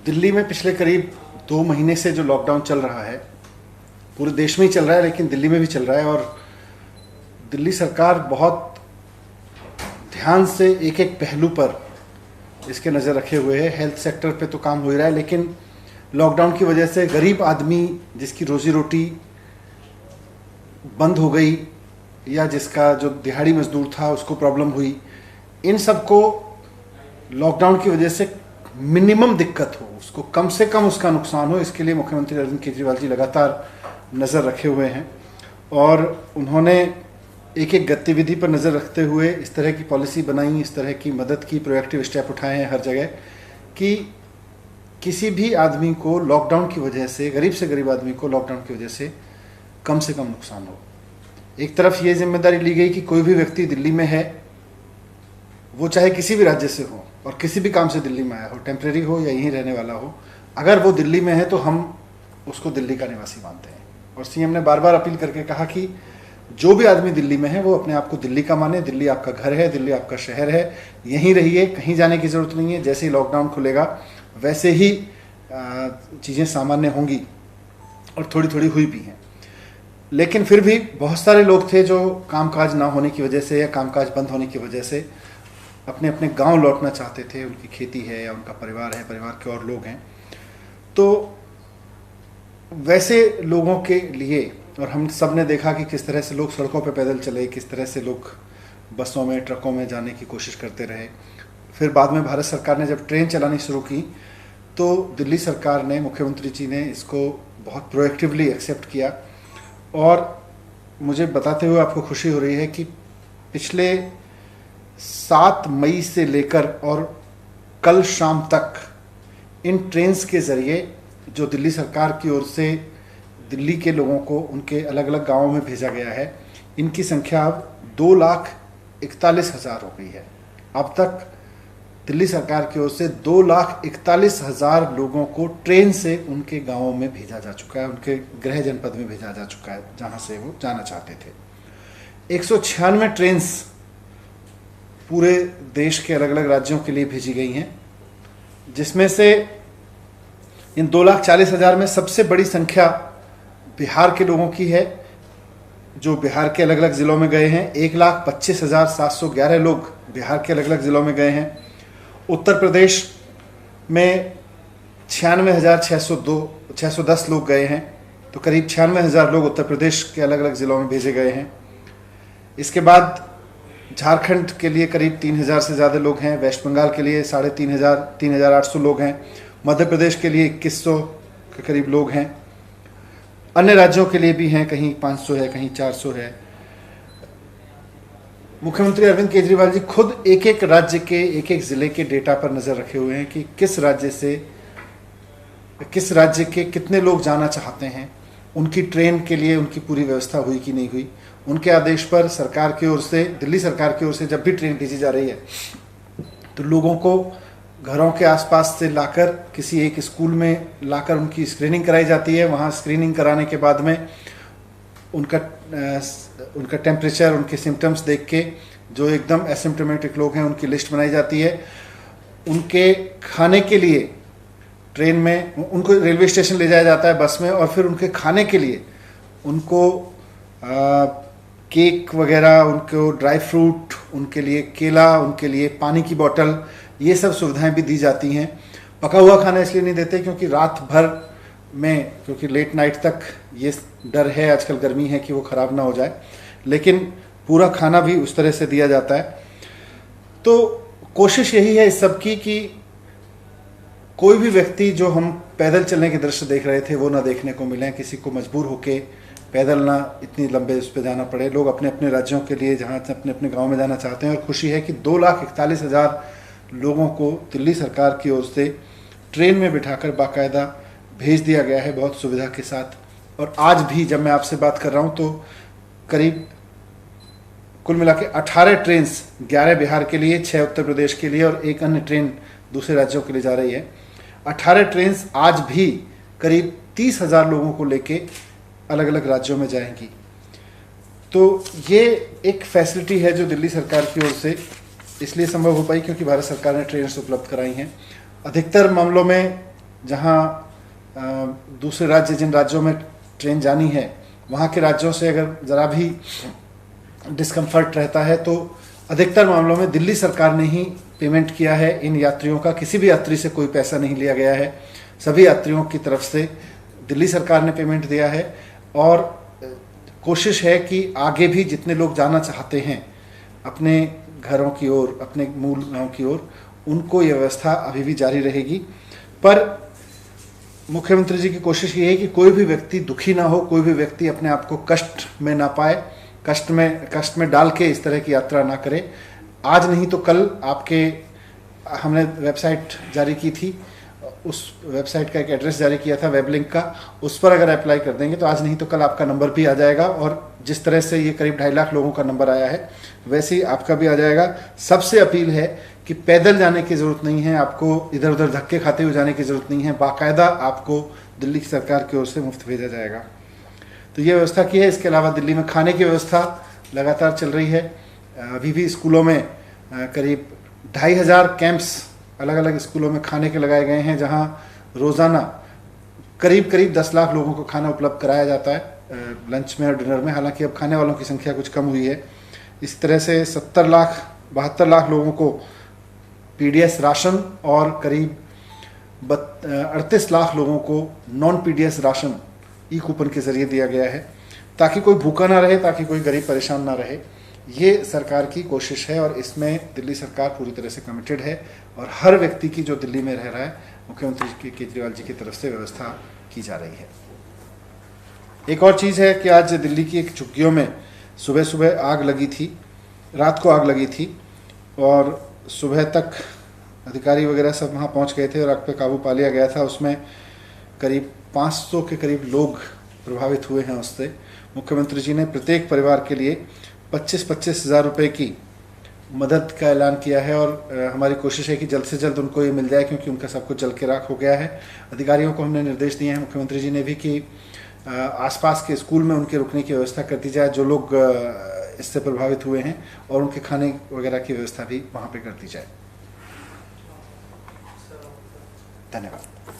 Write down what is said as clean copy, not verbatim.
दिल्ली में पिछले करीब 2 महीने से जो लॉकडाउन चल रहा है, पूरे देश में ही चल रहा है लेकिन दिल्ली में भी चल रहा है। और दिल्ली सरकार बहुत ध्यान से एक एक पहलू पर इसके नज़र रखे हुए है। हेल्थ सेक्टर पे तो काम हो ही रहा है, लेकिन लॉकडाउन की वजह से गरीब आदमी जिसकी रोजी रोटी बंद हो गई या जिसका जो दिहाड़ी मजदूर था उसको प्रॉब्लम हुई, इन सबको लॉकडाउन की वजह से मिनिमम दिक्कत हो, उसको कम से कम उसका नुकसान हो, इसके लिए मुख्यमंत्री अरविंद केजरीवाल जी लगातार नज़र रखे हुए हैं। और उन्होंने एक एक गतिविधि पर नज़र रखते हुए इस तरह की पॉलिसी बनाई, इस तरह की मदद की, प्रोएक्टिव स्टेप उठाए हैं हर जगह कि किसी भी आदमी को लॉकडाउन की वजह से, गरीब से गरीब आदमी को लॉकडाउन की वजह से कम नुकसान हो। एक तरफ ये जिम्मेदारी ली गई कि कोई भी व्यक्ति दिल्ली में है, वो चाहे किसी भी राज्य से हो और किसी भी काम से दिल्ली में आया हो, टेम्परेरी हो या यहीं रहने वाला हो, अगर वो दिल्ली में है तो हम उसको दिल्ली का निवासी मानते हैं। और सीएम ने बार बार अपील करके कहा कि जो भी आदमी दिल्ली में है वो अपने आप को दिल्ली का माने, दिल्ली आपका घर है, दिल्ली आपका शहर है, यहीं रहिए, कहीं जाने की ज़रूरत नहीं है। जैसे ही लॉकडाउन खुलेगा वैसे ही चीज़ें सामान्य होंगी, और थोड़ी थोड़ी हुई भी हैं। लेकिन फिर भी बहुत सारे लोग थे जो कामकाज ना होने की वजह से या कामकाज बंद होने की वजह से अपने अपने गांव लौटना चाहते थे। उनकी खेती है या उनका परिवार है, परिवार के और लोग हैं, तो वैसे लोगों के लिए, और हम सब ने देखा कि किस तरह से लोग सड़कों पर पैदल चले, किस तरह से लोग बसों में, ट्रकों में जाने की कोशिश करते रहे। फिर बाद में भारत सरकार ने जब ट्रेन चलानी शुरू की तो दिल्ली सरकार ने, मुख्यमंत्री जी ने इसको बहुत प्रोएक्टिवली एक्सेप्ट किया। और मुझे बताते हुए आपको खुशी हो रही है कि पिछले 7 मई से लेकर और कल शाम तक इन ट्रेन्स के ज़रिए जो दिल्ली सरकार की ओर से दिल्ली के लोगों को उनके अलग अलग गांवों में भेजा गया है, इनकी संख्या अब 2,41,000 हो गई है। अब तक दिल्ली सरकार की ओर से 2,41,000 लोगों को ट्रेन से उनके गांवों में भेजा जा चुका है, उनके गृह जनपद में भेजा जा चुका है जहां से वो जाना चाहते थे। 196 ट्रेन्स पूरे देश के अलग अलग राज्यों के लिए भेजी गई हैं, जिसमें से इन 2,40,000 में सबसे बड़ी संख्या बिहार के लोगों की है, जो बिहार के अलग अलग ज़िलों में गए हैं। 1,25,711 लोग बिहार के अलग अलग ज़िलों में गए हैं। उत्तर प्रदेश में 96,610 लोग गए हैं, तो करीब 96,000 लोग उत्तर प्रदेश के अलग अलग ज़िलों में भेजे गए हैं। इसके बाद झारखंड के लिए करीब 3,000 से ज़्यादा लोग हैं, वेस्ट बंगाल के लिए 3,500 3,800 लोग हैं, मध्य प्रदेश के लिए 2,100 के करीब लोग हैं। अन्य राज्यों के लिए भी हैं, कहीं 500 है, कहीं 400 है। मुख्यमंत्री अरविंद केजरीवाल जी खुद एक एक राज्य के, एक एक ज़िले के डेटा पर नज़र रखे हुए हैं कि किस राज्य के कितने लोग जाना चाहते हैं, उनकी ट्रेन के लिए उनकी पूरी व्यवस्था हुई कि नहीं हुई। उनके आदेश पर सरकार की ओर से, दिल्ली सरकार की ओर से जब भी ट्रेन भेजी जा रही है तो लोगों को घरों के आसपास से लाकर किसी एक स्कूल में लाकर उनकी स्क्रीनिंग कराई जाती है। वहाँ स्क्रीनिंग कराने के बाद में उनका टेम्परेचर, उनके सिम्टम्स देख के जो एकदम एसिम्प्टोमेटिक लोग हैं उनकी लिस्ट बनाई जाती है। उनके खाने के लिए ट्रेन में उनको रेलवे स्टेशन ले जाया जाता है बस में, और फिर उनके खाने के लिए उनको केक वगैरह, उनको ड्राई फ्रूट, उनके लिए केला, उनके लिए पानी की बोतल, ये सब सुविधाएं भी दी जाती हैं। पका हुआ खाना इसलिए नहीं देते क्योंकि रात भर में, क्योंकि लेट नाइट तक ये डर है, आजकल गर्मी है, कि वो ख़राब ना हो जाए, लेकिन पूरा खाना भी उस तरह से दिया जाता है। तो कोशिश यही है इस सब की कि कोई भी व्यक्ति, जो हम पैदल चलने के दृश्य देख रहे थे, वो ना देखने को मिले, किसी को मजबूर होके पैदल ना इतनी लंबे उस पर जाना पड़े। लोग अपने अपने राज्यों के लिए, जहाँ अपने अपने गाँव में जाना चाहते हैं। और खुशी है कि 2,41,000 लोगों को दिल्ली सरकार की ओर से ट्रेन में बिठाकर बाकायदा भेज दिया गया है, बहुत सुविधा के साथ। और आज भी जब मैं आपसे बात कर रहा हूँ तो करीब कुल मिला के 18 ट्रेन, 11 बिहार के लिए, 6 उत्तर प्रदेश के लिए और एक अन्य ट्रेन दूसरे राज्यों के लिए जा रही है। 18 ट्रेन आज भी करीब 30,000 लोगों को लेके अलग अलग राज्यों में जाएंगी। तो ये एक फैसिलिटी है जो दिल्ली सरकार की ओर से इसलिए संभव हो पाई क्योंकि भारत सरकार ने ट्रेन उपलब्ध कराई हैं। अधिकतर मामलों में जहाँ दूसरे राज्य, जिन राज्यों में ट्रेन जानी है, वहाँ के राज्यों से अगर ज़रा भी डिस्कम्फर्ट रहता है तो अधिकतर मामलों में दिल्ली सरकार ने ही पेमेंट किया है इन यात्रियों का। किसी भी यात्री से कोई पैसा नहीं लिया गया है, सभी यात्रियों की तरफ से दिल्ली सरकार ने पेमेंट दिया है। और कोशिश है कि आगे भी जितने लोग जाना चाहते हैं अपने घरों की ओर, अपने मूल गांव की ओर, उनको ये व्यवस्था अभी भी जारी रहेगी। पर मुख्यमंत्री जी की कोशिश ये है कि कोई भी व्यक्ति दुखी ना हो, कोई भी व्यक्ति अपने आप को कष्ट में ना पाए, कष्ट में डाल के इस तरह की यात्रा ना करे। आज नहीं तो कल आपके, हमने वेबसाइट जारी की थी, उस वेबसाइट का एक एड्रेस जारी किया था वेब लिंक का, उस पर अगर अप्लाई कर देंगे तो आज नहीं तो कल आपका नंबर भी आ जाएगा। और जिस तरह से ये करीब 2.5 लाख लोगों का नंबर आया है वैसे ही आपका भी आ जाएगा। सबसे अपील है कि पैदल जाने की ज़रूरत नहीं है, आपको इधर उधर धक्के खाते हुए जाने की ज़रूरत नहीं है, बाकायदा आपको दिल्ली सरकार की ओर से मुफ्त भेजा जाएगा। तो ये व्यवस्था की है। इसके अलावा दिल्ली में खाने की व्यवस्था लगातार चल रही है। अभी भी स्कूलों में करीब 2,500 कैंप्स अलग अलग स्कूलों में खाने के लगाए गए हैं, जहां रोज़ाना करीब 10 लाख लोगों को खाना उपलब्ध कराया जाता है लंच में और डिनर में। हालांकि अब खाने वालों की संख्या कुछ कम हुई है। इस तरह से 72 लाख लोगों को पीडीएस राशन और करीब 38 लाख लोगों को नॉन पीडीएस राशन ई कूपन के जरिए दिया गया है, ताकि कोई भूखा ना रहे, ताकि कोई गरीब परेशान ना रहे। ये सरकार की कोशिश है और इसमें दिल्ली सरकार पूरी तरह से कमिटेड है। और हर व्यक्ति की जो दिल्ली में रह रहा है, मुख्यमंत्री केजरीवाल जी की तरफ से व्यवस्था की जा रही है। एक और चीज़ है कि आज दिल्ली की एक झुग्गियों में सुबह सुबह आग लगी थी, रात को आग लगी थी और सुबह तक अधिकारी वगैरह सब वहाँ पहुँच गए थे और आग पे काबू पा लिया गया था। उसमें करीब 500 के करीब लोग प्रभावित हुए हैं उससे। मुख्यमंत्री जी ने प्रत्येक परिवार के लिए 25-25 हज़ार रुपये की मदद का ऐलान किया है और हमारी कोशिश है कि जल्द से जल्द उनको ये मिल जाए, क्योंकि उनका सब कुछ जल के राख हो गया है। अधिकारियों को हमने निर्देश दिए हैं, मुख्यमंत्री जी ने भी, कि आसपास के स्कूल में उनके रुकने की व्यवस्था कर दी जाए जो लोग इससे प्रभावित हुए हैं, और उनके खाने वगैरह की व्यवस्था भी वहाँ पे कर दी जाए। धन्यवाद।